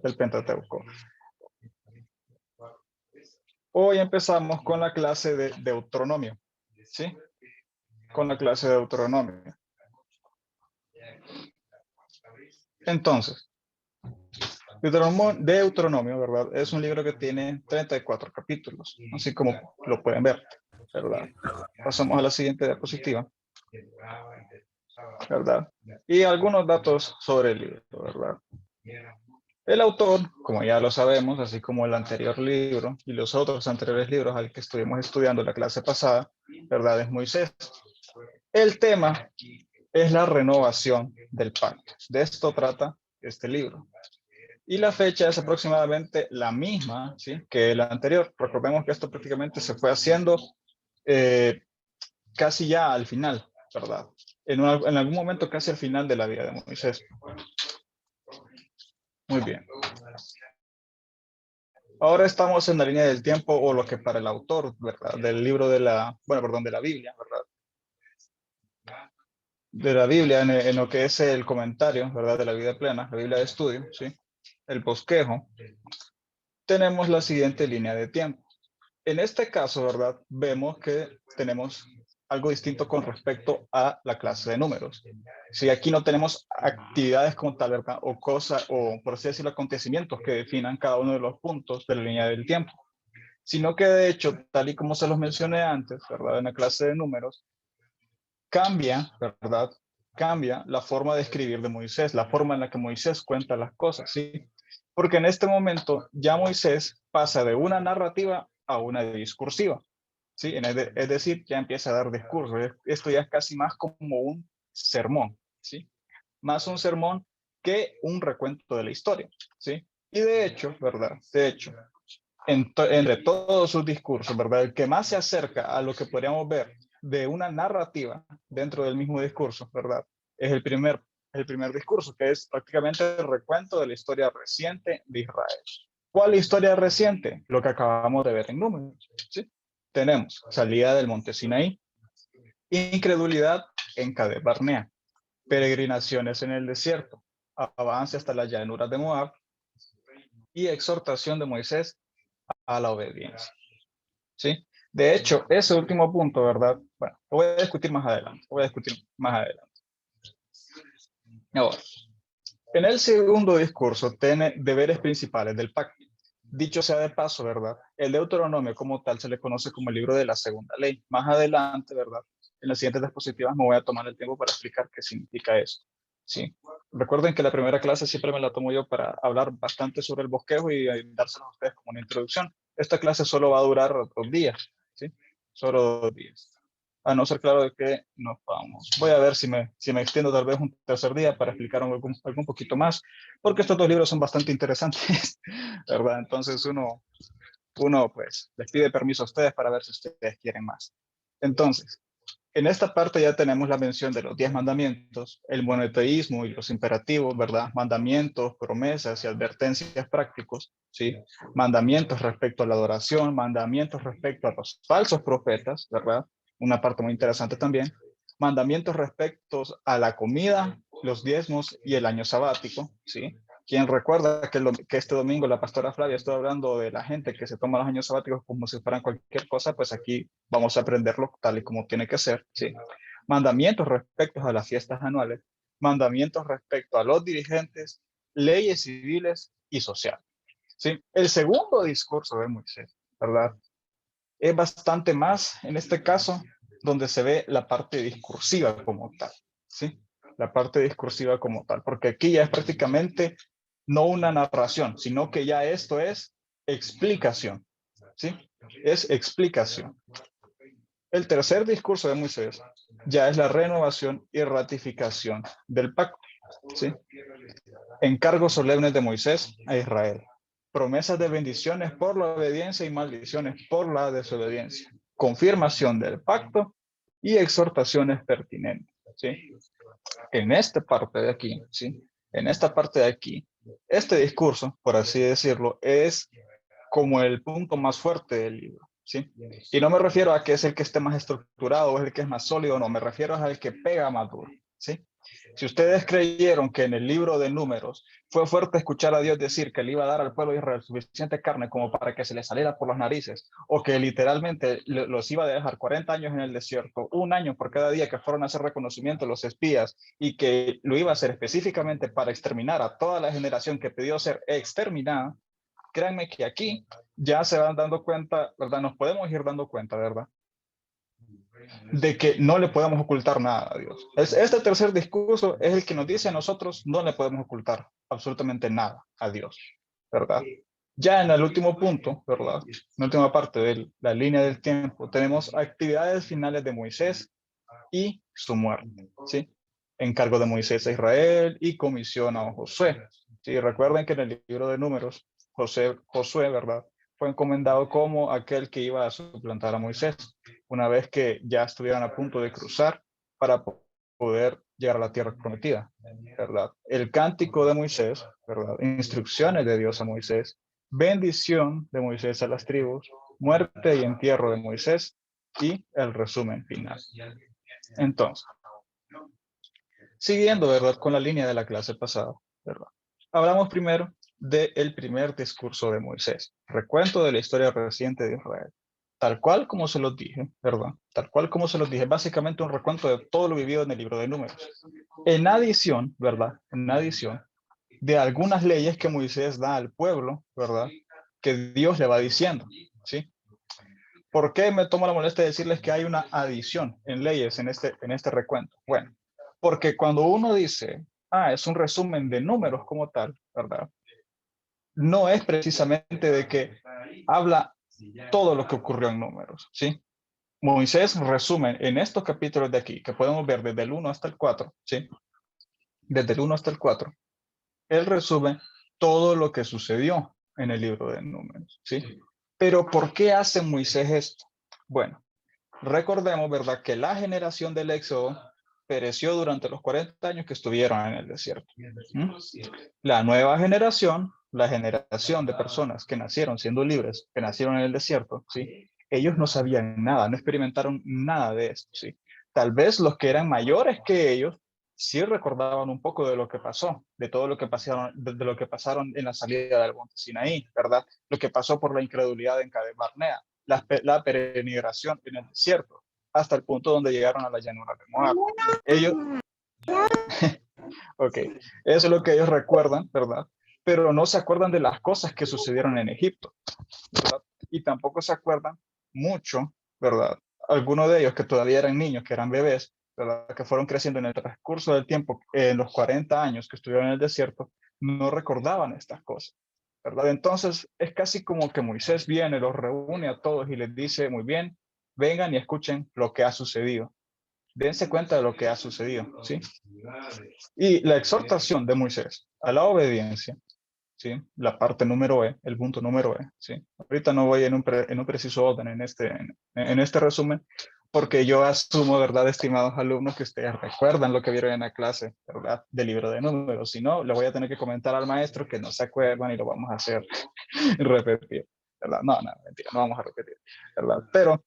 del Pentateuco. Hoy empezamos con la clase de Deuteronomio, ¿sí? Con la clase de Deuteronomio. Entonces, Deuteronomio, ¿verdad? Es un libro que tiene 34 capítulos, así como lo pueden ver, ¿verdad? Pasamos a la siguiente diapositiva, ¿verdad? Y algunos datos sobre el libro, ¿verdad? El autor, como ya lo sabemos, así como el anterior libro y los otros anteriores libros al que estuvimos estudiando la clase pasada, ¿verdad? Es Moisés. El tema es la renovación del pacto. De esto trata este libro. Y la fecha es aproximadamente la misma, ¿sí?, que la anterior. Recordemos que esto prácticamente se fue haciendo casi ya al final, ¿verdad? En algún momento casi al final de la vida de Moisés. Muy bien. Ahora estamos en la línea del tiempo, o lo que para el autor, ¿verdad?, del libro de la, bueno, perdón, de la Biblia, ¿verdad? De la Biblia, en lo que es el comentario, ¿verdad?, de la vida plena, la Biblia de estudio, ¿sí? El bosquejo. Tenemos la siguiente línea de tiempo. En este caso, ¿verdad?, vemos que tenemos algo distinto con respecto a la clase de números. Si aquí no tenemos actividades como tal, ¿verdad?, o cosas, o por así decirlo, acontecimientos que definan cada uno de los puntos de la línea del tiempo, sino que de hecho, tal y como se los mencioné antes, ¿verdad?, en la clase de números, cambia, ¿verdad?, cambia la forma de escribir de Moisés, la forma en la que Moisés cuenta las cosas, ¿sí? Porque en este momento ya Moisés pasa de una narrativa a una discursiva, ¿sí? Es decir, ya empieza a dar discurso. Esto ya es casi más como un sermón, ¿sí? Más un sermón que un recuento de la historia, ¿sí? Y de hecho, ¿verdad? De hecho, entre todos sus discursos, ¿verdad? El que más se acerca a lo que podríamos ver de una narrativa dentro del mismo discurso, ¿verdad? Es el primer discurso, que es prácticamente el recuento de la historia reciente de Israel. ¿Cuál historia reciente? Lo que acabamos de ver en Números, ¿sí? Tenemos salida del monte Sinaí, incredulidad en Cades Barnea, peregrinaciones en el desierto, avance hasta las llanuras de Moab y exhortación de Moisés a la obediencia, ¿sí? De hecho, ese último punto, ¿verdad? Bueno, lo voy a discutir más adelante, Ahora, en el segundo discurso tiene deberes principales del pacto. Dicho sea de paso, ¿verdad? El Deuteronomio como tal se le conoce como el libro de la segunda ley. Más adelante, ¿verdad?, en las siguientes diapositivas me voy a tomar el tiempo para explicar qué significa eso, ¿sí? Recuerden que la primera clase siempre me la tomo yo para hablar bastante sobre el bosquejo y dárselos a ustedes como una introducción. Esta clase solo va a durar 2 días, ¿sí? Solo 2 días. A no ser, claro, de que nos vamos. Voy a ver si me extiendo tal vez un tercer día para explicar algún poquito más, porque estos 2 libros son bastante interesantes, ¿verdad? Entonces uno pues les pide permiso a ustedes para ver si ustedes quieren más. Entonces, en esta parte ya tenemos la mención de los 10 mandamientos, el monoteísmo y los imperativos, ¿verdad? Mandamientos, promesas y advertencias prácticos, ¿sí? Mandamientos respecto a la adoración, mandamientos respecto a los falsos profetas, ¿verdad? Una parte muy interesante también. Mandamientos respecto a la comida, los diezmos y el año sabático, ¿sí? Quien recuerda que este domingo la pastora Flavia estuvo hablando de la gente que se toma los años sabáticos como si fueran cualquier cosa, pues aquí vamos a aprenderlo tal y como tiene que ser, ¿sí? Mandamientos respecto a las fiestas anuales, mandamientos respecto a los dirigentes, leyes civiles y sociales, ¿sí? El segundo discurso de Moisés, ¿verdad?, es bastante más, en este caso, donde se ve la parte discursiva como tal, ¿sí? La parte discursiva como tal, porque aquí ya es prácticamente no una narración, sino que ya esto es explicación, ¿sí? Es explicación. El tercer discurso de Moisés ya es la renovación y ratificación del pacto, ¿sí? Encargos solemnes de Moisés a Israel. Promesas de bendiciones por la obediencia y maldiciones por la desobediencia. Confirmación del pacto y exhortaciones pertinentes, ¿sí? En esta parte de aquí, ¿sí? En esta parte de aquí, este discurso, por así decirlo, es como el punto más fuerte del libro, ¿sí? Y no me refiero a que es el que esté más estructurado o es el que es más sólido, no, me refiero al que pega más duro, ¿sí? Si ustedes creyeron que en el libro de Números fue fuerte escuchar a Dios decir que le iba a dar al pueblo de Israel suficiente carne como para que se les saliera por las narices, o que literalmente los iba a dejar 40 años en el desierto, un año por cada día que fueron a hacer reconocimiento los espías, y que lo iba a hacer específicamente para exterminar a toda la generación que pidió ser exterminada, créanme que aquí ya se van dando cuenta, ¿verdad? Nos podemos ir dando cuenta, ¿verdad? De que no le podemos ocultar nada a Dios. Este tercer discurso es el que nos dice a nosotros no le podemos ocultar absolutamente nada a Dios, ¿verdad? Ya en el último punto, ¿verdad? En la última parte de la línea del tiempo, tenemos actividades finales de Moisés y su muerte, ¿sí? Encargo de Moisés a Israel y comisión a Josué. Sí, recuerden que en el libro de Números, Josué, ¿verdad? Fue encomendado como aquel que iba a suplantar a Moisés, una vez que ya estuvieran a punto de cruzar para poder llegar a la tierra prometida, ¿verdad? El cántico de Moisés, ¿verdad? Instrucciones de Dios a Moisés, bendición de Moisés a las tribus, muerte y entierro de Moisés y el resumen final. Entonces, siguiendo, ¿verdad? Con la línea de la clase pasada, ¿verdad? Hablamos primero del primer discurso de Moisés, recuento de la historia reciente de Israel. Tal cual como se los dije, ¿verdad? Tal cual como se los dije, básicamente un recuento de todo lo vivido en el libro de Números. En adición, ¿verdad? En adición de algunas leyes que Moisés da al pueblo, ¿verdad? Que Dios le va diciendo, ¿sí? ¿Por qué me tomo la molestia de decirles que hay una adición en leyes en este recuento? Bueno, porque cuando uno dice, es un resumen de números como tal, ¿verdad? No es precisamente de que habla todo lo que ocurrió en números, ¿sí? Moisés resume en estos capítulos de aquí, que podemos ver desde el 1 hasta el 4, ¿sí? Desde el 1 hasta el 4, él resume todo lo que sucedió en el libro de números, ¿sí? Pero ¿por qué hace Moisés esto? Bueno, recordemos, ¿verdad?, que la generación del Éxodo pereció durante los 40 años que estuvieron en el desierto. ¿Mm? La nueva generación, la generación de personas que nacieron siendo libres, que nacieron en el desierto, ¿sí? Ellos no sabían nada, no experimentaron nada de esto, ¿sí? Tal vez los que eran mayores que ellos sí recordaban un poco de lo que pasó, de todo lo que pasaron, de lo que pasaron en la salida del monte Sinaí, ¿verdad? Lo que pasó por la incredulidad en Cades Barnea, la peregrinación en el desierto, hasta el punto donde llegaron a la llanura de Moab. Ellos, ok, eso es lo que ellos recuerdan, ¿verdad? Pero no se acuerdan de las cosas que sucedieron en Egipto, ¿verdad? Y tampoco se acuerdan mucho, ¿verdad? Algunos de ellos que todavía eran niños, que eran bebés, ¿verdad? Que fueron creciendo en el transcurso del tiempo, en los 40 años que estuvieron en el desierto, no recordaban estas cosas, ¿verdad? Entonces es casi como que Moisés viene, los reúne a todos y les dice, muy bien, vengan y escuchen lo que ha sucedido. Dense cuenta de lo que ha sucedido, ¿sí? Y la exhortación de Moisés a la obediencia, ¿sí? La parte número E, el punto número E, ¿sí? Ahorita no voy en un preciso orden en este resumen, porque yo asumo, ¿verdad, estimados alumnos, que ustedes recuerdan lo que vieron en la clase, ¿verdad?, del libro de números. Si no, le voy a tener que comentar al maestro que no se acuerdan y lo vamos a hacer repetir, ¿verdad? No, mentira, no vamos a repetir, ¿verdad? Pero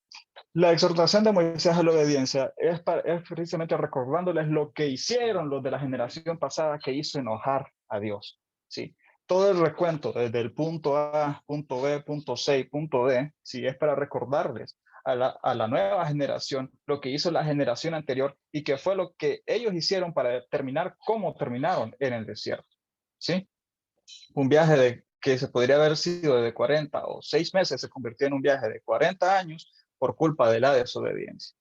la exhortación de Moisés a la obediencia es precisamente recordándoles lo que hicieron los de la generación pasada que hizo enojar a Dios, ¿sí? Todo el recuento, desde el punto A, punto B, punto C y punto D, ¿sí? Es para recordarles a la nueva generación lo que hizo la generación anterior y que fue lo que ellos hicieron para terminar como terminaron en el desierto, ¿sí? Un viaje que se podría haber sido de 40 o 6 meses se convirtió en un viaje de 40 años por culpa de la desobediencia.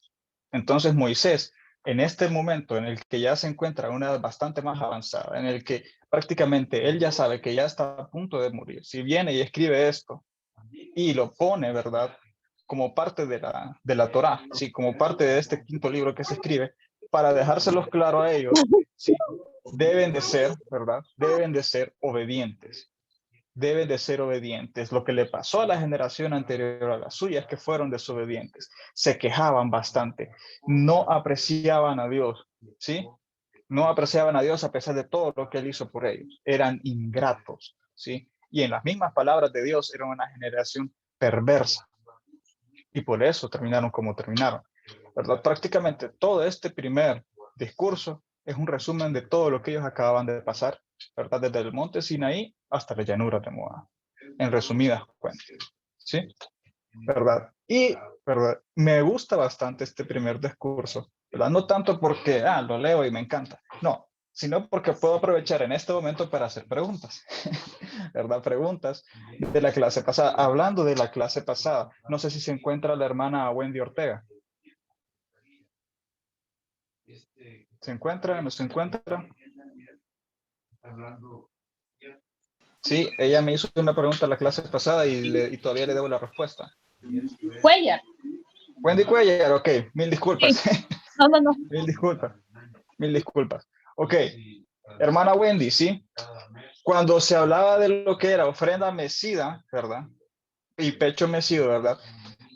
Entonces Moisés, en este momento en el que ya se encuentra a una edad bastante más avanzada, en el que prácticamente él ya sabe que ya está a punto de morir, si viene y escribe esto y lo pone, ¿verdad?, como parte de la Torá, ¿sí?, como parte de este quinto libro que se escribe, para dejárselos claro a ellos, ¿sí?, deben de ser, ¿verdad?, deben de ser obedientes. Deben de ser obedientes. Lo que le pasó a la generación anterior a la suya es que fueron desobedientes, se quejaban bastante, no apreciaban a Dios, ¿sí? No apreciaban a Dios a pesar de todo lo que Él hizo por ellos. Eran ingratos, ¿sí? Y en las mismas palabras de Dios, era una generación perversa. Y por eso terminaron como terminaron, ¿verdad? Prácticamente todo este primer discurso es un resumen de todo lo que ellos acababan de pasar, ¿verdad? Desde el monte Sinaí hasta la llanura de Moab, en resumidas cuentas, ¿sí? ¿Verdad? Y, ¿verdad? Me gusta bastante este primer discurso, ¿verdad? No tanto porque, lo leo y me encanta, no, sino porque puedo aprovechar en este momento para hacer preguntas, ¿verdad? Preguntas de la clase pasada. Hablando de la clase pasada, no sé si se encuentra la hermana Wendy Ortega. ¿Se encuentra? ¿No se encuentra? Sí, ella me hizo una pregunta la clase pasada y todavía le debo la respuesta. Cuellar. Wendy Cuellar, ok, mil disculpas. Sí. No. Mil disculpas. Mil disculpas. Ok, hermana Wendy, ¿sí? Cuando se hablaba de lo que era ofrenda mecida, ¿verdad? Y pecho mecido, ¿verdad?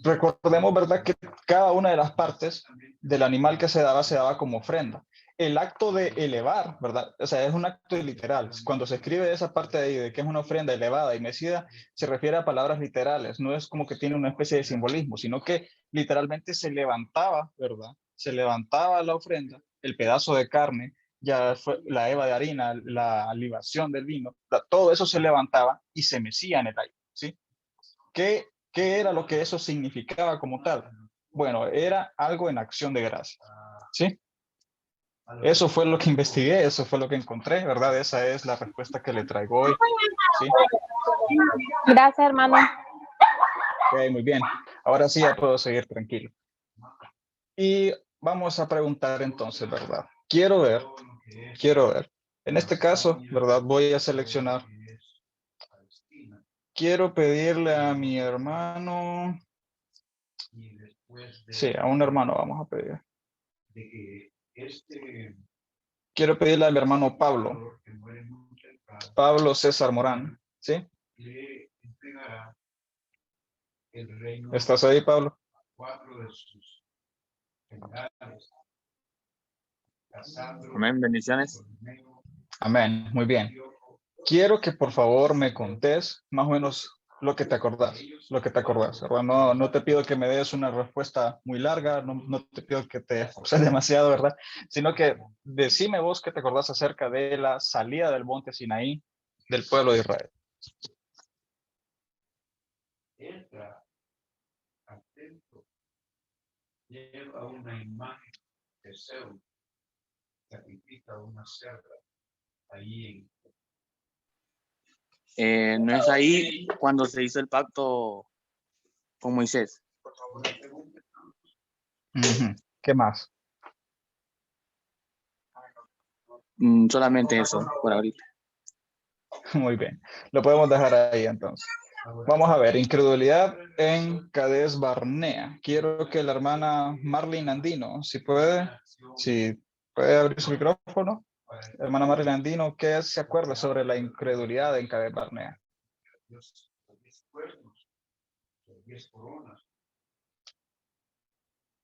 Recordemos, ¿verdad? Que cada una de las partes del animal que se daba como ofrenda. El acto de elevar, ¿verdad? O sea, es un acto literal. Cuando se escribe esa parte de ahí, de que es una ofrenda elevada y mecida, se refiere a palabras literales. No es como que tiene una especie de simbolismo, sino que literalmente se levantaba, ¿verdad? Se levantaba la ofrenda, el pedazo de carne, ya fue la eva de harina, la libación del vino, todo eso se levantaba y se mecía en el aire, ¿sí? ¿Qué era lo que eso significaba como tal? Bueno, era algo en acción de gracias, ¿sí? Eso fue lo que investigué, eso fue lo que encontré, ¿verdad? Esa es la respuesta que le traigo hoy, ¿sí? Gracias, hermano. Ok, muy bien. Ahora sí ya puedo seguir tranquilo. Y vamos a preguntar entonces, ¿verdad? Quiero ver. En este caso, ¿verdad? Voy a seleccionar. Quiero pedirle a mi hermano. Sí, a un hermano vamos a pedir. Quiero pedirle a mi hermano Pablo. Pablo César Morán, ¿sí? ¿Estás ahí, Pablo? Amén, bendiciones. Amén, muy bien. Quiero que por favor me contés más o menos lo que te acordás, ¿verdad? No te pido que me des una respuesta muy larga, no te pido que te esforces demasiado, ¿verdad? Sino que decime vos qué te acordás acerca de la salida del monte Sinaí del pueblo de Israel. Lleva una imagen de Zeus, sacrifica una cerda ahí No es ahí cuando se hizo el pacto con Moisés. ¿Qué más? Solamente eso, por ahorita. Muy bien, lo podemos dejar ahí entonces. Vamos a ver, incredulidad en Cades Barnea. Quiero que la hermana Marlene Andino, si puede abrir su micrófono. Hermana Marlene Andino, ¿qué se acuerda sobre la incredulidad en Cades Barnea? los 10 cuernos, los 10 coronas.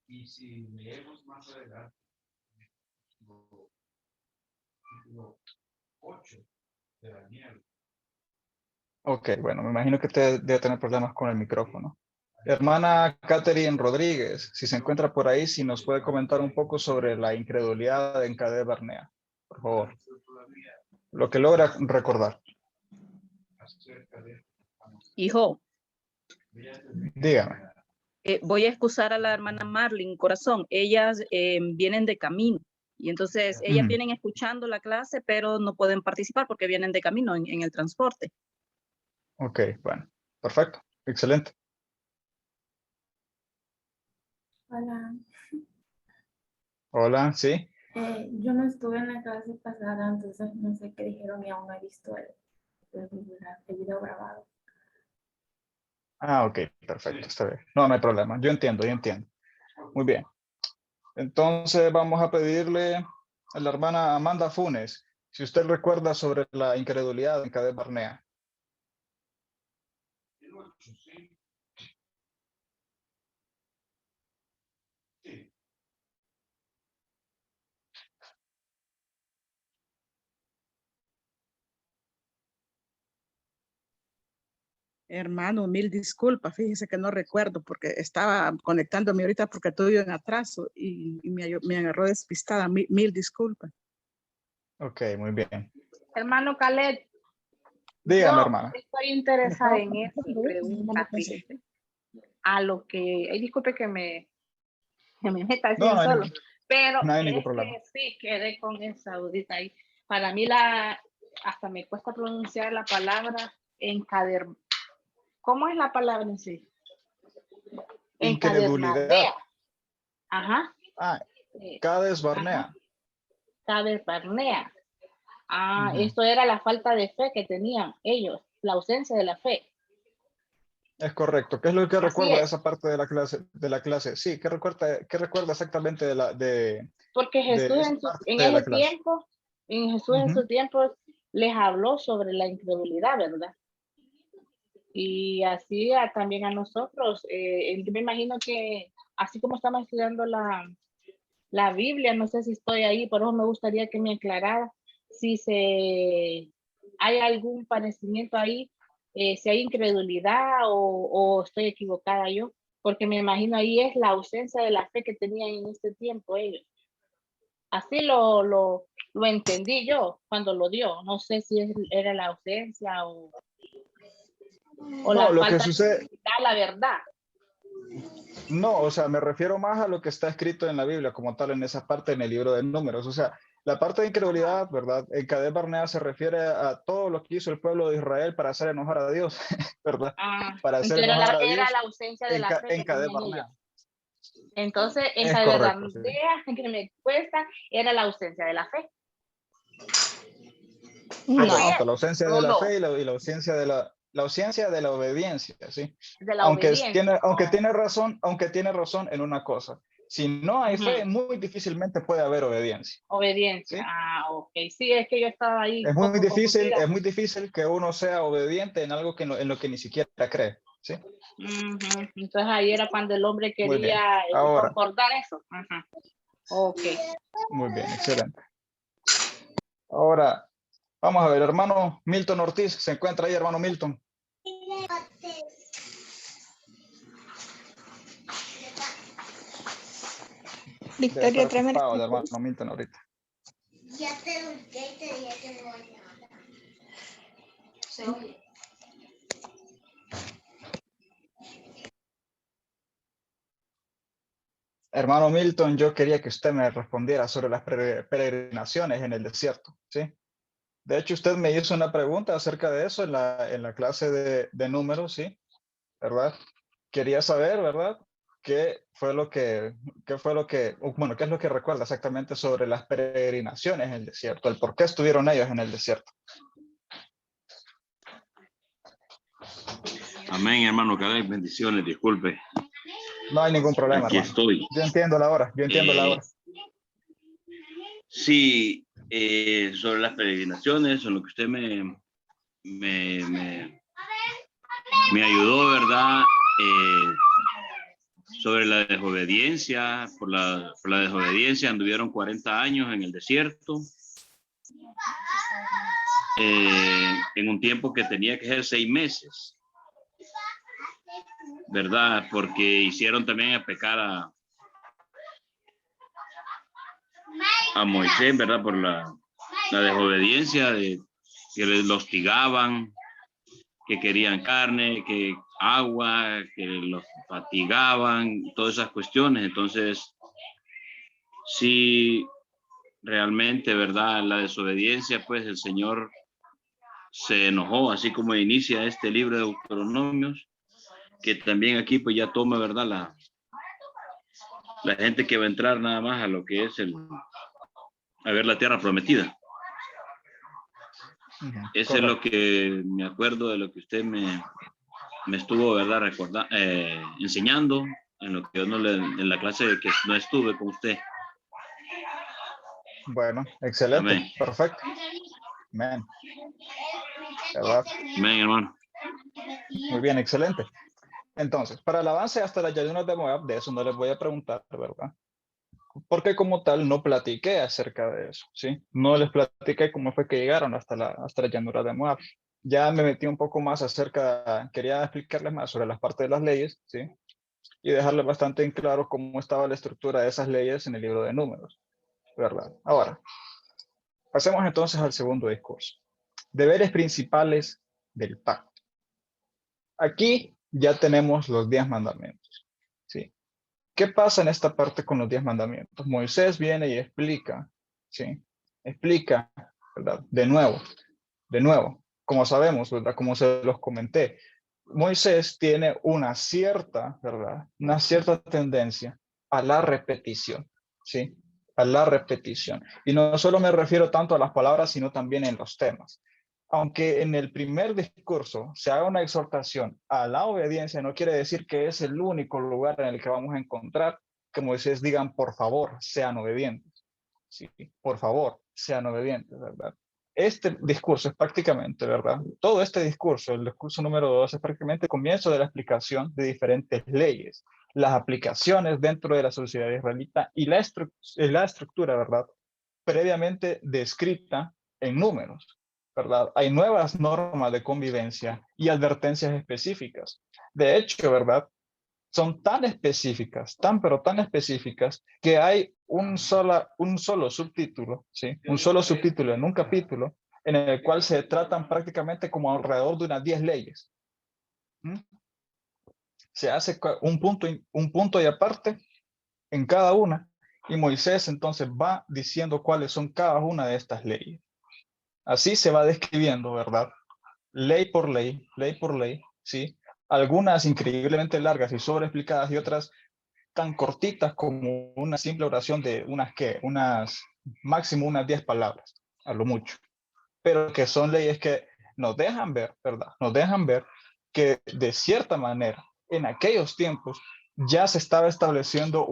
Y si leemos más adelante, capítulo 8 de Daniel. Ok, bueno, me imagino que usted debe tener problemas con el micrófono. Hermana Catherine Rodríguez, si se encuentra por ahí, si nos puede comentar un poco sobre la incredulidad en Cades Barnea, por favor. Lo que logra recordar. Hijo, Dígame. voy a excusar a la hermana Marlene, corazón. Ellas vienen de camino y entonces ellas vienen escuchando la clase, pero no pueden participar porque vienen de camino en el transporte. Ok, bueno, perfecto, excelente. Hola, Hola, ¿sí? yo no estuve en la clase pasada, entonces no sé qué dijeron y aún no he visto el video grabado. Ah, ok, perfecto, está bien. No, no hay problema, yo entiendo. Muy bien. Entonces vamos a pedirle a la hermana Amanda Funes, si usted recuerda sobre la incredulidad en Cades Barnea. Hermano, mil disculpas, fíjese que no recuerdo porque estaba conectándome ahorita porque tuve un atraso y me agarró despistada, mil disculpas. Ok, muy bien. Hermano Caleb, Dígame, yo hermana. estoy interesada en esta pregunta, fíjese, a lo que, ay, disculpe que me meta así No, en no hay, solo, pero no hay ningún es problema. que sí quedé con esa dudita ahí. Para mí hasta me cuesta pronunciar la palabra encader. ¿Cómo es la palabra en sí? Incredulidad. Encadernadea. Ajá. Ah, eh, Cades ajá. Barnea. Tabernea. Ah, Ujú. esto era la falta de fe que tenían ellos, la ausencia de la fe. Es correcto. ¿Qué es lo que Así recuerda de es, esa parte de la clase? Sí, qué recuerda exactamente porque Jesús de esa parte en de la ese clase? tiempo, en Jesús en Ujú. su tiempo les habló sobre la incredulidad, ¿verdad? Y así también a nosotros. Yo me imagino que así como estamos estudiando la Biblia, no sé si estoy ahí, por eso me gustaría que me aclarara si hay algún parecimiento ahí, si hay incredulidad o estoy equivocada yo, porque me imagino ahí es la ausencia de la fe que tenían en este tiempo ellos. Así lo entendí yo cuando lo dio. No sé si era la ausencia o No, la lo que falta de sucede, comunicar la verdad. no, o sea, me refiero más a lo que está escrito en la Biblia como tal en esa parte en el libro de Números. O sea, la parte de incredulidad, ¿verdad? En Cades Barnea se refiere a todo lo que hizo el pueblo de Israel para hacer enojar a Dios, ¿verdad? Para hacer Entonces enojar a era Dios la ausencia de la fe En que Cades tenían Barnea. ellos. Entonces, en Es correcto, sí. Cadernadea, que me cuesta, era la ausencia de la fe. Así Correcto, es, la ausencia de o la no, fe y la ausencia de la ausencia de la obediencia, ¿sí? de la obediencia. Aunque tiene razón en una cosa. Si no hay fe, muy difícilmente puede haber obediencia, Obediencia, ¿sí? ok. Sí, es que yo estaba ahí un poco confundida. Es muy difícil que uno sea obediente en algo en lo que ni siquiera cree, ¿sí? Entonces ahí era cuando el hombre Muy bien. quería Ahora, concordar eso. Ok. muy bien, excelente. Ahora, vamos a ver, hermano Milton Ortiz, ¿se encuentra ahí, hermano Milton? Debe estar Victoria, tráeme ocupado el los hermano papeles. Milton ahorita. Ya te dije que no voy a llamar. Se oye. Hermano Milton, yo quería que usted me respondiera sobre las peregrinaciones en el desierto, ¿sí? De hecho, usted me hizo una pregunta acerca de eso en la clase de números, ¿sí? ¿Verdad? Quería saber, ¿verdad? Bueno, qué es lo que recuerda exactamente sobre las peregrinaciones en el desierto, el por qué estuvieron ellos en el desierto. Amén, hermano Caleb, bendiciones, disculpe. No hay ningún problema, Aquí hermano. estoy. Yo entiendo la hora, yo entiendo la hora. Sí, sobre las peregrinaciones, en lo que usted me ayudó, ¿verdad? Sobre la desobediencia, por la desobediencia anduvieron 40 años en el desierto, en un tiempo que tenía que ser 6 meses, ¿verdad? Porque hicieron también pecar a Moisés, ¿verdad? Por la desobediencia, que les hostigaban, que querían carne, que agua, que los fatigaban, todas esas cuestiones. Entonces, sí, realmente, ¿verdad? La desobediencia, pues el Señor se enojó, así como inicia este libro de Deuteronomios, que también aquí pues ya toma, ¿verdad? La gente que va a entrar nada más a lo que es a ver la tierra prometida. Eso es lo que me acuerdo de lo que usted me estuvo, ¿verdad? Enseñando en lo que yo en la clase de que no estuve con usted. Bueno, excelente, Amén. perfecto. Amén. ¿Verdad? Amén, hermano. Muy bien, excelente. Entonces, para el avance hasta las llanuras de Moab, de eso no les voy a preguntar, ¿verdad? Porque como tal no platiqué acerca de eso, ¿sí? No les platiqué cómo fue que llegaron hasta la llanura de Moab. Ya me metí un poco más quería explicarles más sobre las partes de las leyes, ¿sí? Y dejarles bastante en claro cómo estaba la estructura de esas leyes en el libro de Números, ¿verdad? Ahora, Pasemos entonces al segundo discurso. Deberes principales del pacto. Aquí ya tenemos los 10 mandamientos. ¿Sí? ¿Qué pasa en esta parte con los 10 mandamientos? Moisés viene y explica, ¿sí? Explica, ¿verdad? De nuevo, como sabemos, ¿verdad? Como se los comenté, Moisés tiene una cierta, ¿verdad? Una cierta tendencia a la repetición, ¿sí? A la repetición. Y no solo me refiero tanto a las palabras, sino también en los temas. Aunque en el primer discurso se haga una exhortación a la obediencia, no quiere decir que es el único lugar en el que vamos a encontrar que Moisés digan, por favor, sean obedientes. Sí, por favor, sean obedientes, ¿verdad? Este discurso es prácticamente, ¿verdad? Todo este discurso, el discurso número 2, es prácticamente el comienzo de la explicación de diferentes leyes, las aplicaciones dentro de la sociedad israelita y la estructura, ¿verdad? Previamente descrita en números, ¿verdad? Hay nuevas normas de convivencia y advertencias específicas. De hecho, ¿verdad? Son tan específicas, pero tan específicas, que hay un solo subtítulo, ¿sí? Un solo subtítulo en un capítulo, en el cual se tratan prácticamente como alrededor de unas 10 leyes. ¿Mm? Se hace un punto y aparte en cada una, y Moisés entonces va diciendo cuáles son cada una de estas leyes. Así se va describiendo, ¿verdad? Ley por ley, ¿sí? Algunas increíblemente largas y sobreexplicadas y otras tan cortitas como una simple oración de unas máximo unas 10 palabras, a lo mucho. Pero que son leyes que nos dejan ver, ¿verdad? Nos dejan ver que de cierta manera, en aquellos tiempos, ya se estaba estableciendo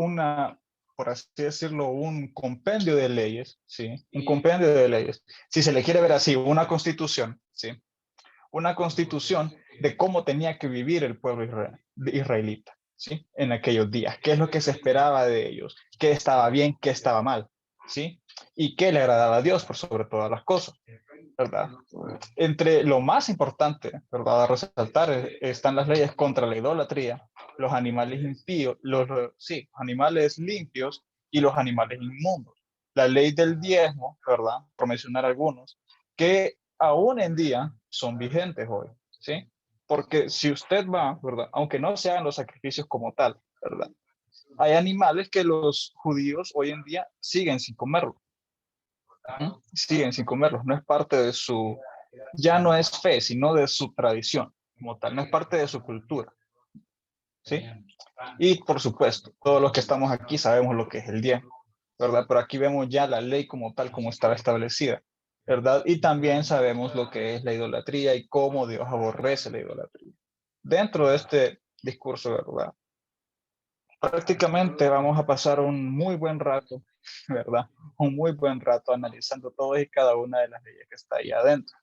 por así decirlo, un compendio de leyes, ¿sí? Un compendio de leyes. Si se le quiere ver así, una constitución, ¿sí? Una constitución de cómo tenía que vivir el pueblo israelita, ¿sí? En aquellos días, qué es lo que se esperaba de ellos, qué estaba bien, qué estaba mal, ¿sí? Y qué le agradaba a Dios por sobre todas las cosas, ¿verdad? Entre lo más importante, ¿verdad? A resaltar están las leyes contra la idolatría, los animales impíos, animales limpios y los animales inmundos. La ley del diezmo, ¿verdad? Por mencionar algunos, que aún en día son vigentes hoy, ¿sí? Porque si usted va, ¿verdad? Aunque no se hagan los sacrificios como tal, ¿verdad? Hay animales que los judíos hoy en día siguen sin comerlos. Siguen sin comerlos, no es parte de ya no es fe, sino de su tradición, como tal, no es parte de su cultura, ¿sí? Y por supuesto, todos los que estamos aquí sabemos lo que es el diezmo, ¿verdad? Pero aquí vemos ya la ley como tal, como estaba establecida, ¿verdad? Y también sabemos lo que es la idolatría y cómo Dios aborrece la idolatría. Dentro de este discurso, ¿verdad? Prácticamente vamos a pasar un muy buen rato, ¿verdad? Un muy buen rato analizando todas y cada una de las leyes que está ahí adentro.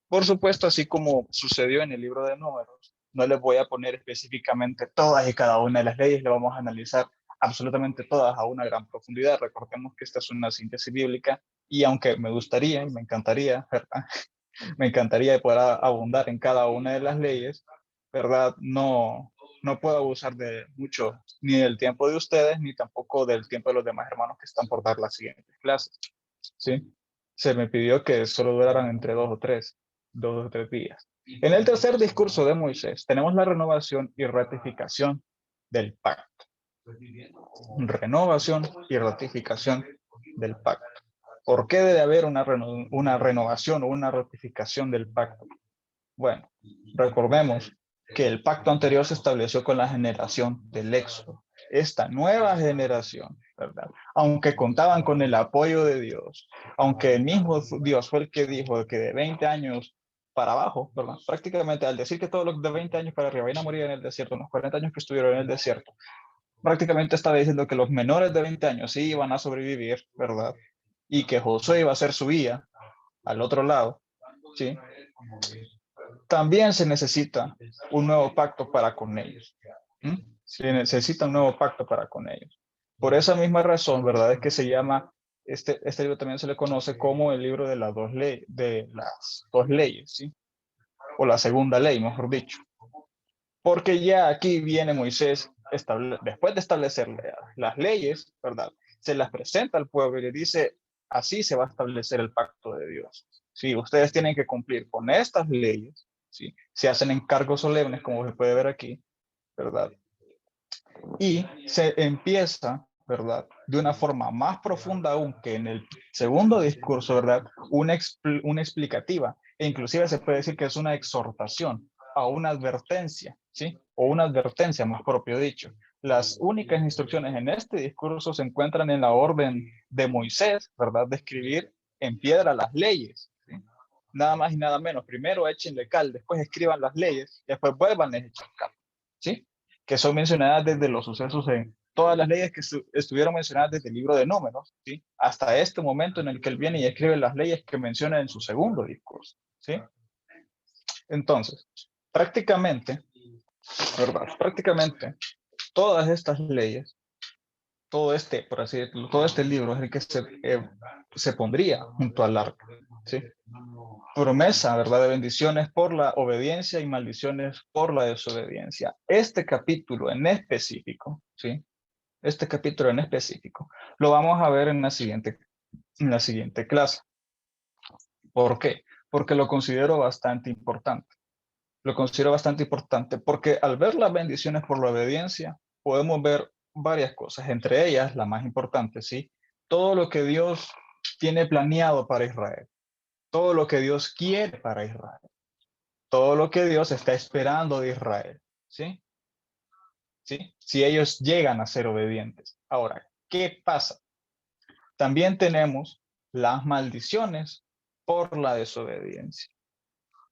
Por supuesto, así como sucedió en el libro de Números, no les voy a poner específicamente todas y cada una de las leyes, le vamos a analizar absolutamente todas a una gran profundidad. Recordemos que esta es una síntesis bíblica y aunque me gustaría y me encantaría, ¿verdad? Me encantaría poder abundar en cada una de las leyes, ¿verdad? No puedo abusar de mucho, ni del tiempo de ustedes, ni tampoco del tiempo de los demás hermanos que están por dar las siguientes clases, ¿sí? Se me pidió que solo duraran entre 2 o 3 días. En el tercer discurso de Moisés tenemos la renovación y ratificación del pacto. Renovación y ratificación del pacto. ¿Por qué debe haber una renovación o una ratificación del pacto? Bueno, recordemos que el pacto anterior se estableció con la generación del Éxodo. Esta nueva generación, ¿verdad? Aunque contaban con el apoyo de Dios, aunque el mismo Dios fue el que dijo que de 20 años para abajo, ¿verdad? Prácticamente al decir que todos los de 20 años para arriba iban a morir en el desierto, los 40 años que estuvieron en el desierto, prácticamente estaba diciendo que los menores de 20 años sí iban a sobrevivir, ¿verdad? Y que Josué iba a ser su guía al otro lado, ¿sí? También se necesita un nuevo pacto para con ellos. Se necesita un nuevo pacto para con ellos. Por esa misma razón, ¿verdad? Es que se llama, este libro también se le conoce como el libro de las dos leyes, ¿sí? O la segunda ley, mejor dicho. Porque ya aquí viene Moisés, después de establecer las leyes, ¿verdad? Se las presenta al pueblo y le dice, Así se va a establecer el pacto de Dios. Sí, ustedes tienen que cumplir con estas leyes. Sí, se hacen encargos solemnes, como se puede ver aquí, ¿verdad? Y se empieza, ¿verdad? De una forma más profunda aún que en el segundo discurso, ¿verdad? Una explicativa. E inclusive se puede decir que es una exhortación a una advertencia, ¿sí? O una advertencia, más propio dicho. Las únicas instrucciones en este discurso se encuentran en la orden de Moisés, ¿verdad? De escribir en piedra las leyes, ¿sí? Nada más y nada menos. Primero échenle cal, después escriban las leyes, y después vuelvan a echar cal, ¿sí? Que son mencionadas desde los sucesos en todas las leyes que estuvieron mencionadas desde el libro de Números, ¿sí? Hasta este momento en el que él viene y escribe las leyes que menciona en su segundo discurso, ¿sí? Entonces, prácticamente, ¿verdad? Prácticamente todas estas leyes, todo este, por así decirlo, todo este libro es el que se pondría junto al arca, ¿sí? Promesa, ¿verdad? De bendiciones por la obediencia y maldiciones por la desobediencia. Este capítulo en específico, ¿sí? Este capítulo en específico lo vamos a ver en la siguiente clase. ¿Por qué? Porque lo considero bastante importante. Lo considero bastante importante porque al ver las bendiciones por la obediencia, podemos ver varias cosas, entre ellas la más importante, ¿sí? Todo lo que Dios tiene planeado para Israel, todo lo que Dios quiere para Israel, todo lo que Dios está esperando de Israel, ¿sí? ¿Sí? Si ellos llegan a ser obedientes. Ahora, ¿qué pasa? También tenemos las maldiciones por la desobediencia,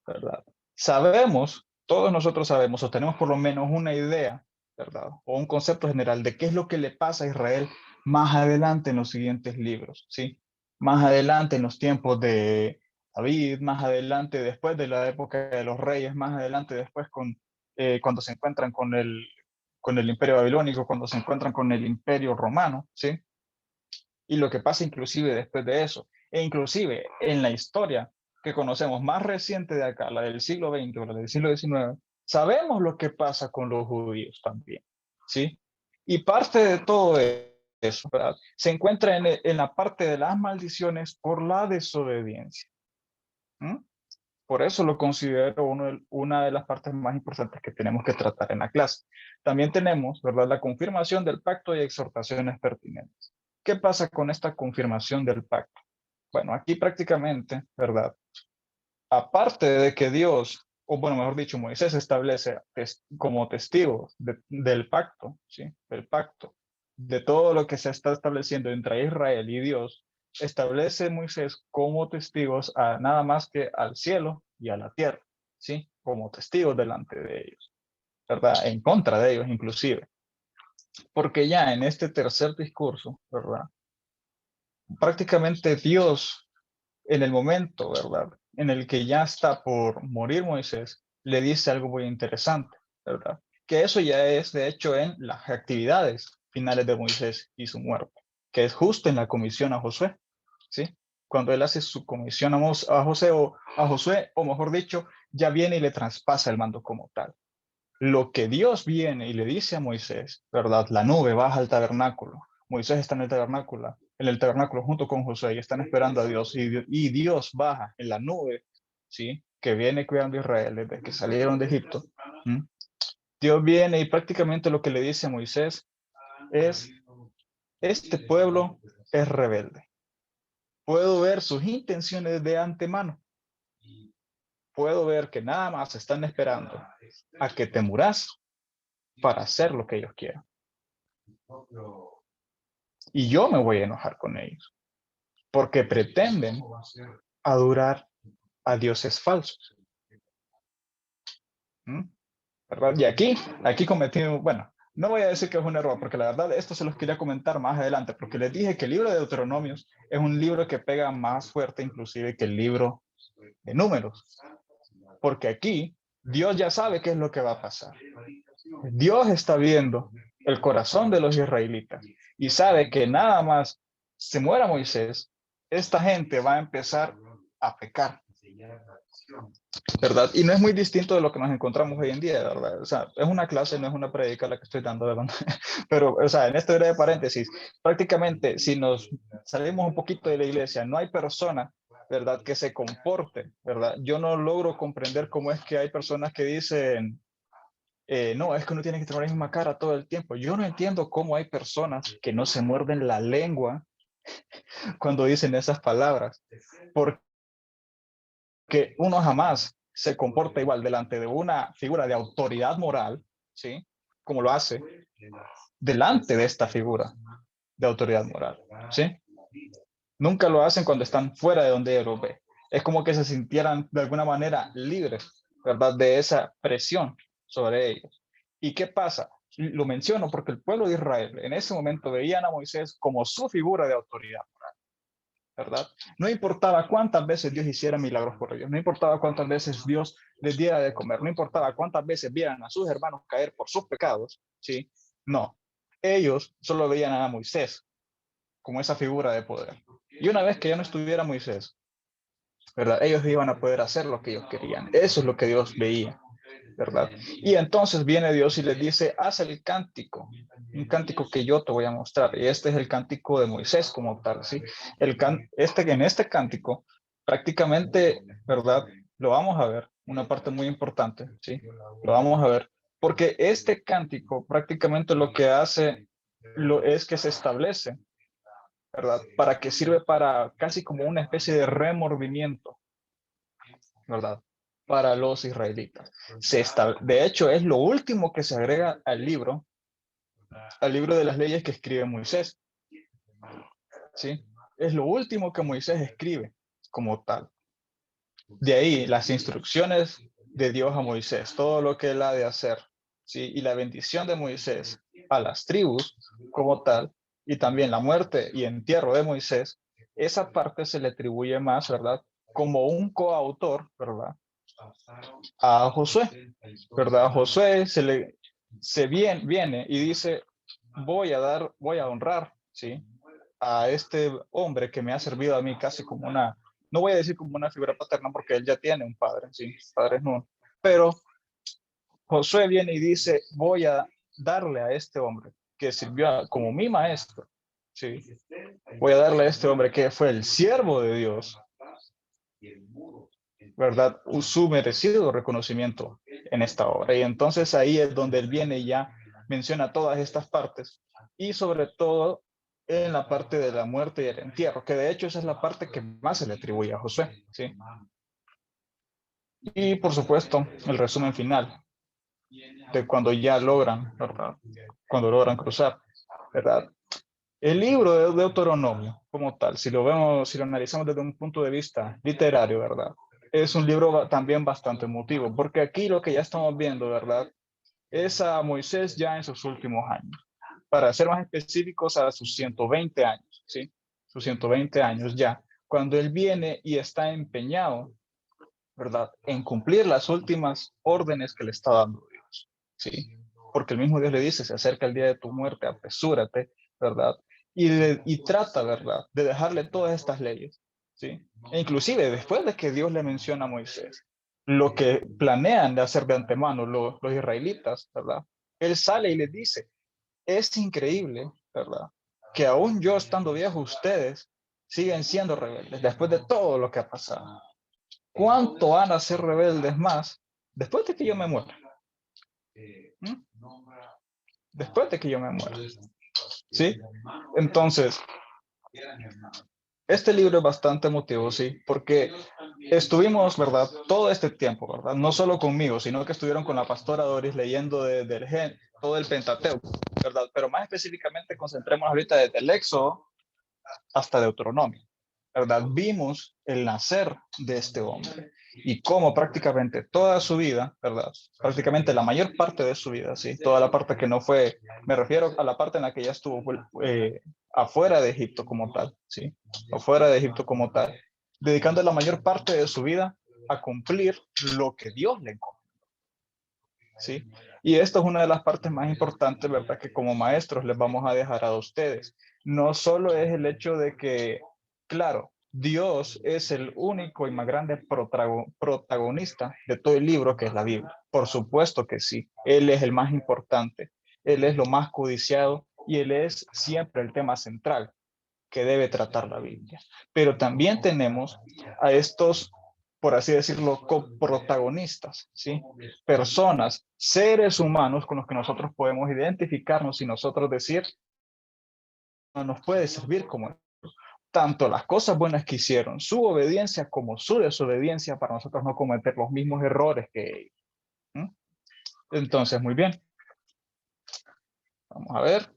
¿verdad? Sabemos, todos nosotros sabemos, o tenemos por lo menos una idea, ¿verdad? O un concepto general de qué es lo que le pasa a Israel más adelante en los siguientes libros, ¿sí? Más adelante en los tiempos de David, más adelante después de la época de los reyes, más adelante después cuando se encuentran con el imperio babilónico, cuando se encuentran con el imperio romano, ¿sí? Y lo que pasa inclusive después de eso, e inclusive en la historia que conocemos más reciente de acá, la del siglo XX o la del siglo XIX, sabemos lo que pasa con los judíos también, ¿sí? Y parte de todo eso, ¿verdad? Se encuentra en la parte de las maldiciones por la desobediencia. ¿Mm? Por eso lo considero una de las partes más importantes que tenemos que tratar en la clase. También tenemos, ¿verdad?, la confirmación del pacto y exhortaciones pertinentes. ¿Qué pasa con esta confirmación del pacto? Bueno, aquí prácticamente, ¿verdad? Aparte de que Dios, o bueno, mejor dicho, Moisés establece como testigo del pacto, ¿sí? Del pacto, de todo lo que se está estableciendo entre Israel y Dios, establece Moisés como testigos a nada más que al cielo y a la tierra, ¿sí? Como testigos delante de ellos, ¿verdad? En contra de ellos inclusive. Porque ya en este tercer discurso, ¿verdad? Prácticamente Dios, en el momento, ¿verdad?, en el que ya está por morir Moisés, le dice algo muy interesante, ¿verdad? Que eso ya es, de hecho, en las actividades finales de Moisés y su muerte, que es justo en la comisión a Josué, ¿sí? Cuando él hace su comisión a Josué, o mejor dicho, ya viene y le traspasa el mando como tal. Lo que Dios viene y le dice a Moisés, ¿verdad? La nube baja al tabernáculo. Moisés está en el tabernáculo junto con Josué y están esperando a Dios. Y Dios baja en la nube, ¿sí? Que viene cuidando a Israel desde que salieron de Egipto. ¿Mm? Dios viene y prácticamente lo que le dice a Moisés es, este pueblo es rebelde. Puedo ver sus intenciones de antemano. Puedo ver que nada más están esperando a que te muras para hacer lo que ellos quieran. Y yo me voy a enojar con ellos, porque pretenden adorar a dioses falsos. ¿Mm? ¿Verdad? Y aquí cometí, bueno, no voy a decir que es un error, porque la verdad esto se los quería comentar más adelante, porque les dije que el libro de Deuteronomios es un libro que pega más fuerte inclusive que el libro de Números, porque aquí Dios ya sabe qué es lo que va a pasar. Dios está viendo el corazón de los israelitas y sabe que nada más se muera Moisés, esta gente va a empezar a pecar. ¿verdad? Y no es muy distinto de lo que nos encontramos hoy en día, ¿verdad? O sea, es una clase, no es una predica la que estoy dando, ¿verdad? Pero, o sea, en este breve paréntesis, prácticamente si nos salimos un poquito de la iglesia, no hay persona, ¿verdad?, que se comporte, ¿verdad? Yo no logro comprender cómo es que hay personas que dicen, no, es que uno tiene que tener la misma cara todo el tiempo. Yo no entiendo cómo hay personas que no se muerden la lengua cuando dicen esas palabras, porque uno jamás se comporta igual delante de una figura de autoridad moral, ¿sí? Como lo hace delante de esta figura de autoridad moral, ¿sí? Nunca lo hacen cuando están fuera de donde ellos lo ve. Es como que se sintieran de alguna manera libres, ¿verdad? De esa presión sobre ellos. ¿Y qué pasa? Lo menciono porque el pueblo de Israel en ese momento veían a Moisés como su figura de autoridad, ¿verdad? No importaba cuántas veces Dios hiciera milagros por ellos, no importaba cuántas veces Dios les diera de comer, no importaba cuántas veces vieran a sus hermanos caer por sus pecados, ¿sí? No, ellos solo veían a Moisés como esa figura de poder. Y una vez que ya no estuviera Moisés, ¿verdad? Ellos iban a poder hacer lo que ellos querían. Eso es lo que Dios veía, ¿verdad? Y entonces viene Dios y les dice, haz el cántico, un cántico que yo te voy a mostrar. Y este es el cántico de Moisés como tal, ¿sí? En este cántico, prácticamente, ¿verdad? Lo vamos a ver, una parte muy importante, ¿sí? Lo vamos a ver, porque este cántico prácticamente lo que hace es que se establece, ¿verdad? Para que sirve para casi como una especie de remordimiento, ¿verdad? Para los israelitas. De hecho, es lo último que se agrega al libro de las leyes que escribe Moisés, ¿sí? Es lo último que Moisés escribe como tal. De ahí las instrucciones de Dios a Moisés, todo lo que él ha de hacer, ¿sí? Y la bendición de Moisés a las tribus como tal, y también la muerte y entierro de Moisés, esa parte se le atribuye más, ¿verdad? Como un coautor, ¿verdad? A Josué, ¿verdad? A Josué viene y dice, voy a honrar, ¿sí? A este hombre que me ha servido a mí casi como una, no voy a decir como una figura paterna porque él ya tiene un padre, ¿sí? Padre no, pero Josué viene y dice, voy a darle a este hombre que sirvió como mi maestro, ¿sí? Voy a darle a este hombre que fue el siervo de Dios, ¿verdad? Su merecido reconocimiento en esta obra. Y entonces ahí es donde él viene y ya menciona todas estas partes y sobre todo en la parte de la muerte y el entierro, que de hecho esa es la parte que más se le atribuye a Josué, ¿sí? Y por supuesto, el resumen final de cuando ya logran, ¿verdad? Cuando logran cruzar, ¿verdad? El libro de Deuteronomio, como tal, si lo vemos, si lo analizamos desde un punto de vista literario, ¿verdad? Es un libro también bastante emotivo, porque aquí lo que ya estamos viendo, ¿verdad? Es a Moisés ya en sus últimos años. Para ser más específicos, a sus 120 años, ¿sí? Sus 120 años ya, cuando él viene y está empeñado, ¿verdad? En cumplir las últimas órdenes que le está dando Dios, ¿sí? Porque el mismo Dios le dice, se acerca el día de tu muerte, apresúrate, ¿verdad? Y trata, ¿verdad? De dejarle todas estas leyes, ¿sí? E inclusive después de que Dios le menciona a Moisés, lo que planean de hacer de antemano los israelitas, ¿verdad? Él sale y les dice, es increíble, ¿verdad? Que aún yo estando viejo, ustedes siguen siendo rebeldes después de todo lo que ha pasado. ¿Cuánto van a ser rebeldes más después de que yo me muera? ¿Mm? Después de que yo me muera. ¿Sí? Entonces, este libro es bastante emotivo, sí, porque estuvimos, ¿verdad? Todo este tiempo, ¿verdad? No solo conmigo, sino que estuvieron con la pastora Doris leyendo todo el Pentateuco, ¿verdad? Pero más específicamente concentremos ahorita desde el Éxodo hasta Deuteronomio, ¿verdad? Vimos el nacer de este hombre y cómo prácticamente toda su vida, ¿verdad? Prácticamente la mayor parte de su vida, ¿sí? Toda la parte que no fue, me refiero a la parte en la que ya estuvo afuera de Egipto como tal, ¿sí? Afuera de Egipto como tal, dedicando la mayor parte de su vida a cumplir lo que Dios le encomendó, ¿sí? Y esto es una de las partes más importantes, ¿verdad? Que como maestros les vamos a dejar a ustedes. No solo es el hecho de que, claro, Dios es el único y más grande protagonista de todo el libro que es la Biblia. Por supuesto que sí. Él es el más importante. Él es lo más codiciado y él es siempre el tema central que debe tratar la Biblia. Pero también tenemos a estos, por así decirlo, coprotagonistas, ¿sí? Personas, seres humanos con los que nosotros podemos identificarnos y nosotros decir, no nos puede servir como tanto las cosas buenas que hicieron, su obediencia como su desobediencia, para nosotros no cometer los mismos errores que ellos. Entonces, muy bien. Vamos a ver.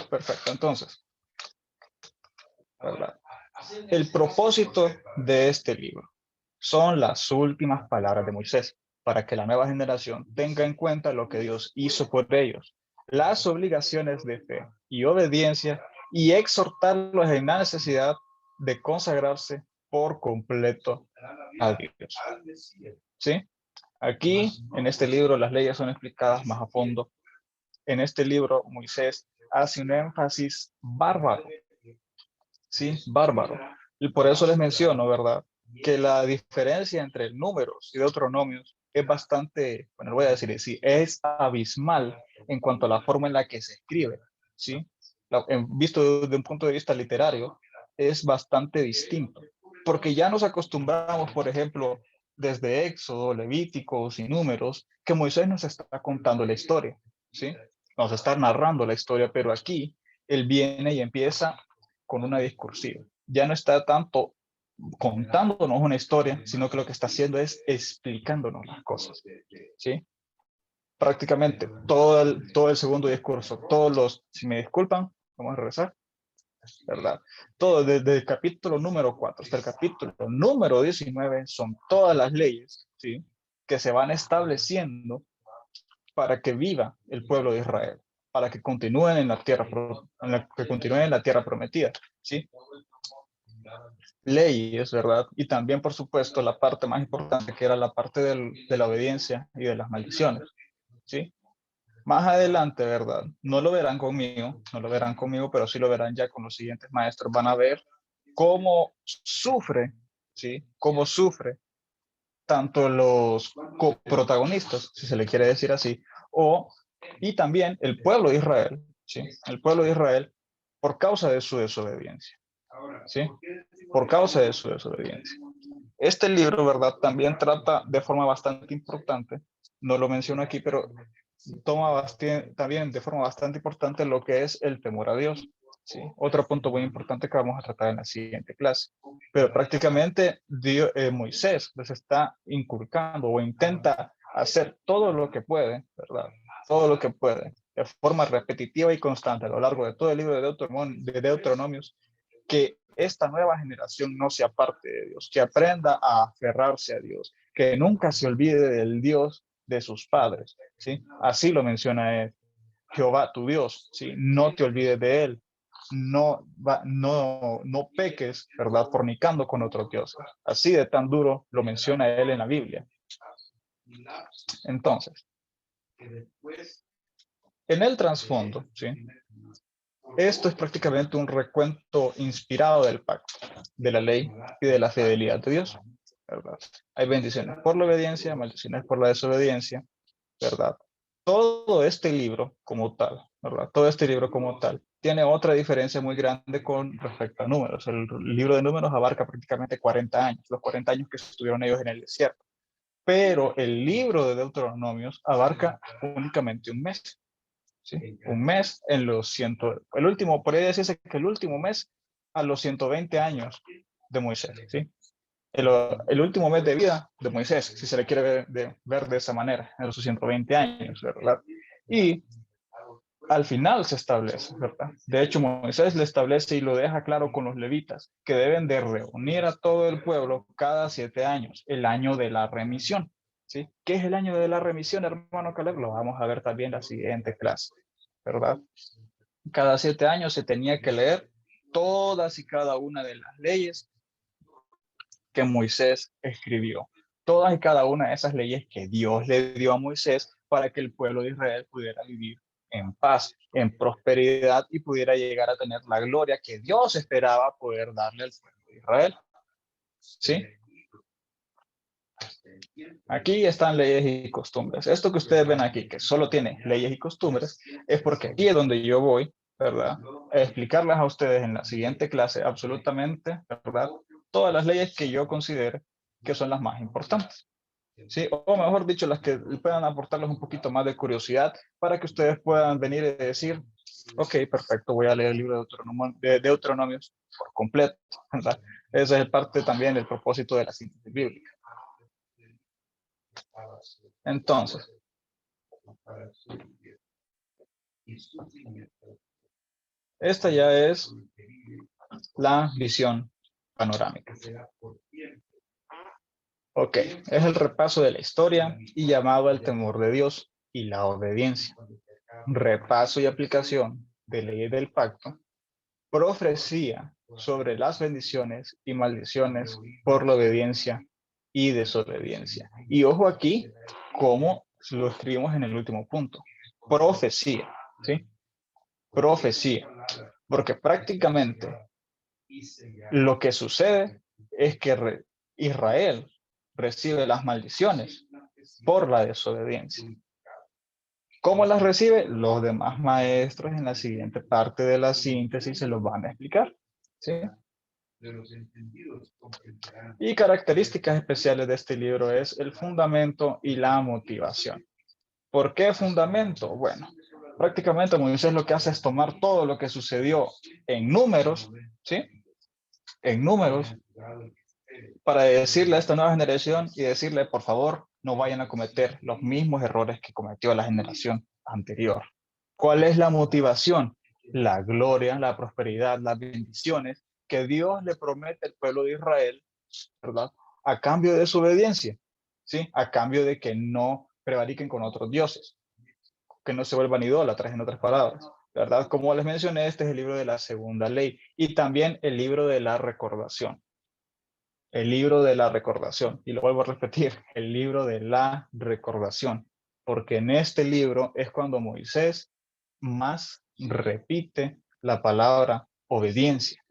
Perfecto, entonces, ¿verdad? El propósito de este libro son las últimas palabras de Moisés, para que la nueva generación tenga en cuenta lo que Dios hizo por ellos, las obligaciones de fe y obediencia, y exhortarlos en la necesidad de consagrarse por completo a Dios. ¿Sí? Aquí, en este libro, las leyes son explicadas más a fondo. En este libro, Moisés hace un énfasis bárbaro. Sí, bárbaro. Y por eso les menciono, ¿verdad? Que la diferencia entre números y deuteronomios es bastante, bueno, voy a decir así, es abismal en cuanto a la forma en la que se escribe, ¿sí? Visto desde un punto de vista literario, es bastante distinto, porque ya nos acostumbramos, por ejemplo, desde Éxodo, Levíticos y Números, que Moisés nos está contando la historia, ¿sí? Nos está narrando la historia, pero aquí él viene y empieza con una discursiva. Ya no está tanto contándonos una historia, sino que lo que está haciendo es explicándonos las cosas, ¿sí? Prácticamente todo el segundo discurso, todos los, si me disculpan, vamos a regresar, ¿verdad? Todo desde el capítulo número 4 hasta el capítulo número 19 son todas las leyes, ¿sí? Que se van estableciendo para que viva el pueblo de Israel, para que continúen en la tierra, que continúen en la tierra prometida, ¿sí? Leyes, ¿verdad? Y también, por supuesto, la parte más importante, que era la parte de la obediencia y de las maldiciones, ¿sí? Más adelante, ¿verdad? No lo verán conmigo, pero sí lo verán ya con los siguientes maestros. Van a ver cómo sufre, ¿sí? Cómo sufre tanto los coprotagonistas, si se le quiere decir así, y también el pueblo de Israel, ¿sí? El pueblo de Israel por causa de su desobediencia, ¿sí? Por causa de su desobediencia. Este libro, ¿verdad? También trata de forma bastante importante, no lo menciono aquí, pero toma también de forma bastante importante lo que es el temor a Dios. ¿Sí? Otro punto muy importante que vamos a tratar en la siguiente clase. Pero prácticamente Moisés les está inculcando o intenta hacer todo lo que puede, ¿verdad? Todo lo que puede, de forma repetitiva y constante a lo largo de todo el libro de Deuteronomios, que esta nueva generación no se aparte de Dios, que aprenda a aferrarse a Dios, que nunca se olvide del Dios de sus padres, ¿sí? Así lo menciona él, Jehová tu Dios, ¿sí? No te olvides de él, no peques, ¿verdad? Fornicando con otros dioses. Así de tan duro lo menciona él en la Biblia. Entonces, en el trasfondo, ¿sí? Esto es prácticamente un recuento inspirado del pacto, de la ley y de la fidelidad de Dios, ¿verdad? Hay bendiciones por la obediencia, maldiciones por la desobediencia, ¿verdad? Todo este libro como tal, ¿verdad? Todo este libro como tal tiene otra diferencia muy grande con respecto a números. El libro de números abarca prácticamente 40 años, los 40 años que estuvieron ellos en el desierto. Pero el libro de Deuteronomios abarca únicamente un mes. ¿Sí? Un mes en los el último, por ahí decirse que el último mes a los 120 años de Moisés, ¿sí? El último mes de vida de Moisés, si se le quiere ver de esa manera, en los 120 años, ¿verdad? Y al final se establece, ¿verdad? De hecho, Moisés le establece y lo deja claro con los levitas, que deben de reunir a todo el pueblo cada 7 años, el año de la remisión, ¿sí? ¿Qué es el año de la remisión, hermano Caleb? Lo vamos a ver también en la siguiente clase, ¿verdad? Cada 7 años se tenía que leer todas y cada una de las leyes que Moisés escribió. Todas y cada una de esas leyes que Dios le dio a Moisés para que el pueblo de Israel pudiera vivir en paz, en prosperidad y pudiera llegar a tener la gloria que Dios esperaba poder darle al pueblo de Israel. ¿Sí? Aquí están leyes y costumbres. Esto que ustedes ven aquí, que solo tiene leyes y costumbres, es porque aquí es donde yo voy, ¿verdad? A explicarles a ustedes en la siguiente clase absolutamente, ¿verdad? Todas las leyes que yo considero que son las más importantes. ¿Sí? O mejor dicho, las que puedan aportarles un poquito más de curiosidad para que ustedes puedan venir y decir, ok, perfecto, voy a leer el libro de Deuteronomios por completo, ¿verdad? Esa es parte también del propósito de la síntesis bíblica. Entonces, esta ya es la visión panorámica. Ok, es el repaso de la historia y llamado al temor de Dios y la obediencia. Repaso y aplicación de leyes del pacto. Profecía sobre las bendiciones y maldiciones por la obediencia y desobediencia. Y ojo aquí, cómo lo escribimos en el último punto. Profecía, ¿sí? Profecía. Porque prácticamente lo que sucede es que Israel recibe las maldiciones por la desobediencia. ¿Cómo las recibe? Los demás maestros en la siguiente parte de la síntesis se los van a explicar. ¿Sí? Y características especiales de este libro es el fundamento y la motivación. ¿Por qué fundamento? Bueno, prácticamente Moisés lo que hace es tomar todo lo que sucedió en números, ¿sí? En números, para decirle a esta nueva generación y decirle, por favor, no vayan a cometer los mismos errores que cometió la generación anterior. ¿Cuál es la motivación? La gloria, la prosperidad, las bendiciones que Dios le promete al pueblo de Israel, ¿verdad? A cambio de su obediencia, ¿sí? A cambio de que no prevariquen con otros dioses, que no se vuelvan idólatras, en otras palabras, ¿verdad? Como les mencioné, este es el libro de la segunda ley y también el libro de la recordación. El libro de la recordación, y lo vuelvo a repetir, el libro de la recordación, porque en este libro es cuando Moisés más repite la palabra obediencia,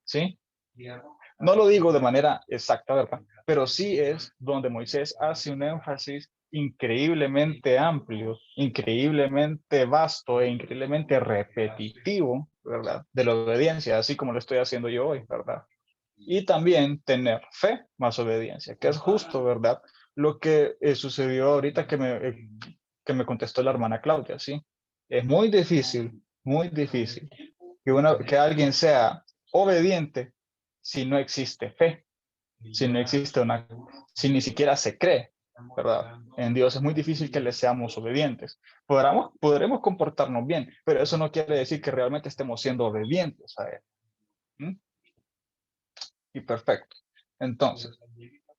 ¿sí? No lo digo de manera exacta, ¿verdad? Pero sí es donde Moisés hace un énfasis increíblemente amplio, increíblemente vasto e increíblemente repetitivo, ¿verdad? De la obediencia, así como lo estoy haciendo yo hoy, ¿verdad? Y también tener fe más obediencia, que es justo, ¿verdad? Lo que sucedió ahorita que me contestó la hermana Claudia, ¿sí? Es muy difícil que alguien sea obediente si no existe fe, si no existe si ni siquiera se cree, ¿verdad? En Dios es muy difícil que le seamos obedientes. Podremos comportarnos bien, pero eso no quiere decir que realmente estemos siendo obedientes a Él. ¿Mm? Y perfecto. Entonces,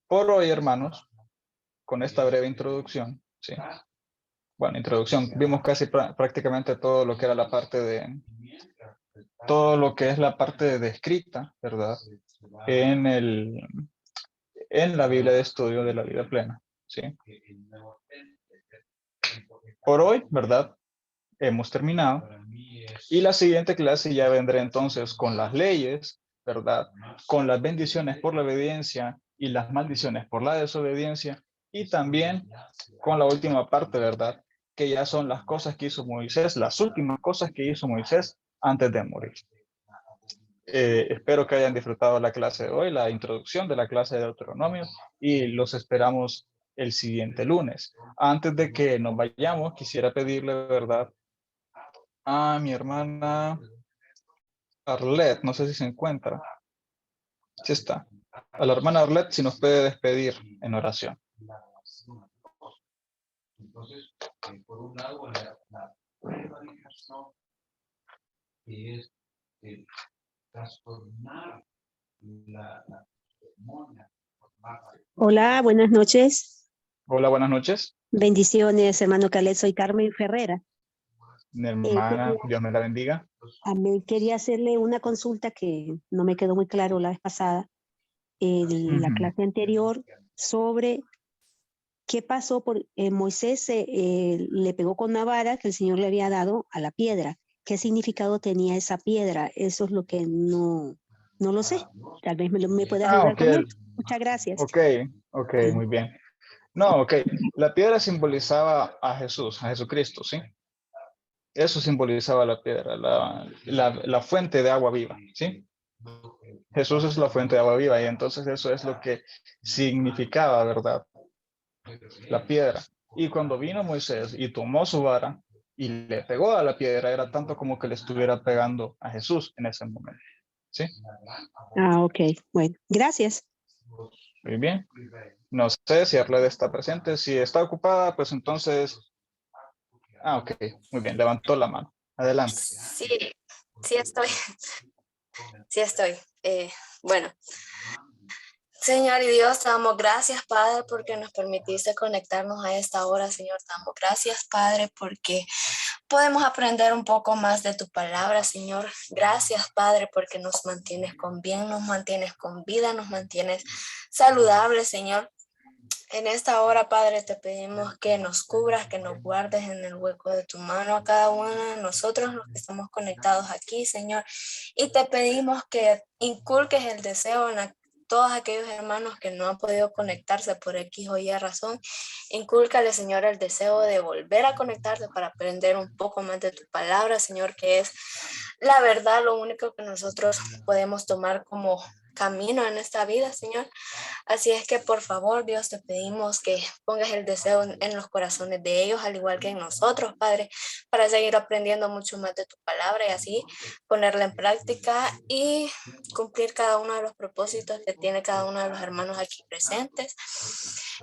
por hoy, hermanos, con esta breve introducción, ¿sí? Bueno, introducción, vimos casi prácticamente todo lo que era la parte de, todo lo que es la parte de escrita, ¿verdad? En la Biblia de Estudio de la Vida Plena, ¿sí? Por hoy, ¿verdad? Hemos terminado. Y la siguiente clase ya vendré entonces con las leyes, ¿verdad? Con las bendiciones por la obediencia y las maldiciones por la desobediencia. Y también con la última parte, ¿verdad? Que ya son las cosas que hizo Moisés, las últimas cosas que hizo Moisés antes de morir. Espero que hayan disfrutado la clase de hoy, la introducción de la clase de Deuteronomio, y los esperamos el siguiente lunes. Antes de que nos vayamos, quisiera pedirle, ¿verdad?, a mi hermana Arlette, no sé si se encuentra. Sí está. A la hermana Arlette, si nos puede despedir en oración. Entonces, por un lado, la que es transformar la ceremonia. Hola, buenas noches. Hola, buenas noches. Bendiciones, hermano Calet. Soy Carmen Ferrera. Mi hermana, Dios me la bendiga. Amén. Quería hacerle una consulta que no me quedó muy claro la vez pasada, en la clase anterior, sobre ¿qué pasó? Moisés le pegó con una vara que el Señor le había dado a la piedra. ¿Qué significado tenía esa piedra? Eso es lo que no lo sé. Tal vez me puedas ayudar Ok, con eso. Muchas gracias. ok, muy bien. No, ok. La piedra simbolizaba a Jesús, a Jesucristo, ¿sí? Eso simbolizaba la piedra, la fuente de agua viva, ¿sí? Jesús es la fuente de agua viva y entonces eso es lo que significaba, ¿verdad? La piedra. Y cuando vino Moisés y tomó su vara y le pegó a la piedra, era tanto como que le estuviera pegando a Jesús en ese momento, ¿sí? Ok, bueno, gracias. Muy bien. No sé si Arleda está presente. Si está ocupada, pues entonces... ok. Muy bien. Levantó la mano. Adelante. Sí, sí estoy, sí estoy. Bueno, Señor y Dios, te damos gracias, Padre, porque nos permitiste conectarnos a esta hora, Señor. Te damos gracias, Padre, porque podemos aprender un poco más de tu palabra, Señor. Gracias, Padre, porque nos mantienes con bien, nos mantienes con vida, nos mantienes saludables, Señor. En esta hora, Padre, te pedimos que nos cubras, que nos guardes en el hueco de tu mano a cada uno de nosotros, los que estamos conectados aquí, Señor. Y te pedimos que inculques el deseo en todos aquellos hermanos que no han podido conectarse por X o Y razón. Incúlcale, Señor, el deseo de volver a conectarse para aprender un poco más de tu palabra, Señor, que es la verdad, lo único que nosotros podemos tomar como camino en esta vida, Señor. Así es que por favor, Dios, te pedimos que pongas el deseo en los corazones de ellos, al igual que en nosotros, Padre, para seguir aprendiendo mucho más de tu palabra y así ponerla en práctica y cumplir cada uno de los propósitos que tiene cada uno de los hermanos aquí presentes.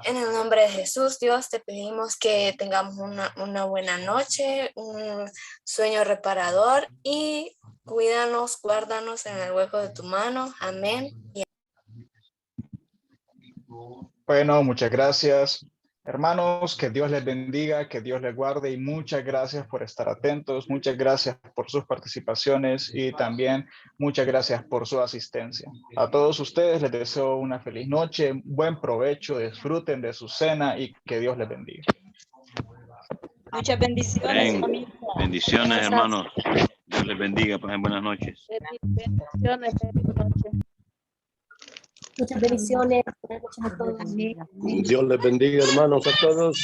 En el nombre de Jesús, Dios, te pedimos que tengamos una buena noche, un sueño reparador y cuídanos, guárdanos en el hueco de tu mano. Amén. Bueno, muchas gracias. Hermanos, que Dios les bendiga, que Dios les guarde y muchas gracias por estar atentos, muchas gracias por sus participaciones y también muchas gracias por su asistencia. A todos ustedes les deseo una feliz noche, buen provecho, disfruten de su cena y que Dios les bendiga. Muchas bendiciones, Amén. familia. Bendiciones, hermanos. Dios les bendiga. Pasen buenas noches. Bendiciones, feliz noche. Muchas bendiciones. Buenas noches a todos. Dios les bendiga, hermanos, a todos.